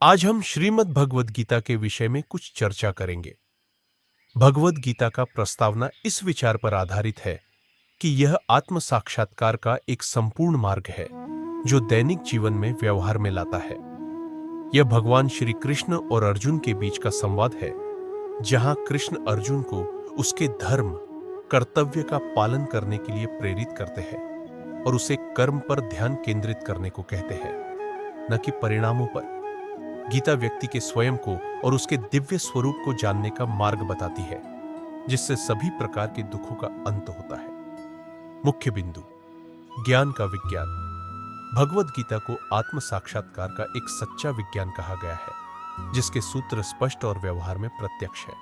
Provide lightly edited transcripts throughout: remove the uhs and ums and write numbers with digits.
आज हम श्रीमद् भगवद गीता के विषय में कुछ चर्चा करेंगे। भगवद गीता का प्रस्तावना इस विचार पर आधारित है कि यह आत्म साक्षात्कार का एक संपूर्ण मार्ग है जो दैनिक जीवन में व्यवहार में लाता है। यह भगवान श्री कृष्ण और अर्जुन के बीच का संवाद है, जहां कृष्ण अर्जुन को उसके धर्म, कर्तव्य का पालन करने के लिए प्रेरित करते हैं और उसे कर्म पर ध्यान केंद्रित करने को कहते हैं, न कि परिणामों पर। गीता व्यक्ति के स्वयं को और उसके दिव्य स्वरूप को जानने का मार्ग बताती है, जिससे सभी प्रकार के दुखों का अंत होता है। मुख्य बिंदु: ज्ञान का विज्ञान। भगवद गीता को आत्म साक्षात्कार का एक सच्चा विज्ञान कहा गया है, जिसके सूत्र स्पष्ट और व्यवहार में प्रत्यक्ष है।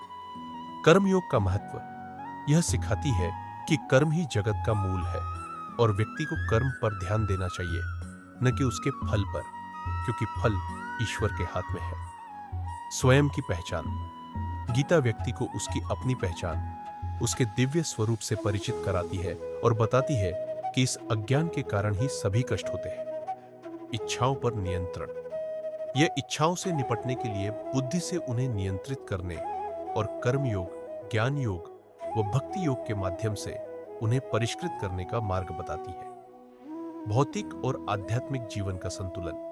कर्मयोग का महत्व। यह सिखाती है कि कर्म ही जगत का मूल है और व्यक्ति को कर्म पर ध्यान देना चाहिए, न कि उसके फल पर, क्योंकि फल ईश्वर के हाथ में है। स्वयं की पहचान। गीता व्यक्ति को उसकी अपनी पहचान, उसके दिव्य स्वरूप से परिचित कराती है और बताती है कि इस अज्ञान के कारण ही सभी कष्ट होते हैं। इच्छाओं पर नियंत्रण। यह इच्छाओं से निपटने के लिए बुद्धि से उन्हें नियंत्रित करने और कर्मयोग, ज्ञान योग व भक्ति योग के माध्यम से उन्हें परिष्कृत करने का मार्ग बताती है। भौतिक और आध्यात्मिक जीवन का संतुलन।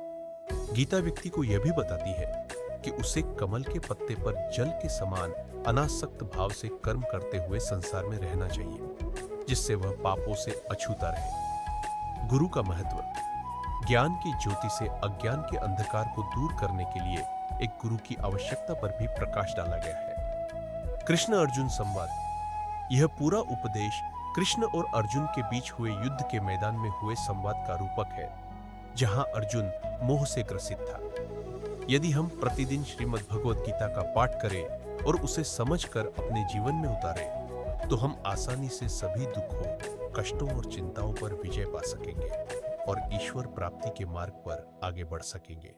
गीता व्यक्ति को यह भी बताती है कि उसे कमल के पत्ते पर जल के समान अनासक्त भाव से कर्म करते हुए संसार में रहना चाहिए, जिससे वह पापों से अछूता रहे। गुरु का महत्व। ज्ञान की ज्योति से अज्ञान के अंधकार को दूर करने के लिए एक गुरु की आवश्यकता पर भी प्रकाश डाला गया है। कृष्ण अर्जुन संवाद। यह पूरा उपदेश कृष्ण और अर्जुन के बीच हुए युद्ध के मैदान में हुए संवाद का रूपक है, जहां अर्जुन मोह से ग्रसित था। यदि हम प्रतिदिन श्रीमद् भगवद गीता का पाठ करें और उसे समझकर अपने जीवन में उतारें, तो हम आसानी से सभी दुखों, कष्टों और चिंताओं पर विजय पा सकेंगे और ईश्वर प्राप्ति के मार्ग पर आगे बढ़ सकेंगे।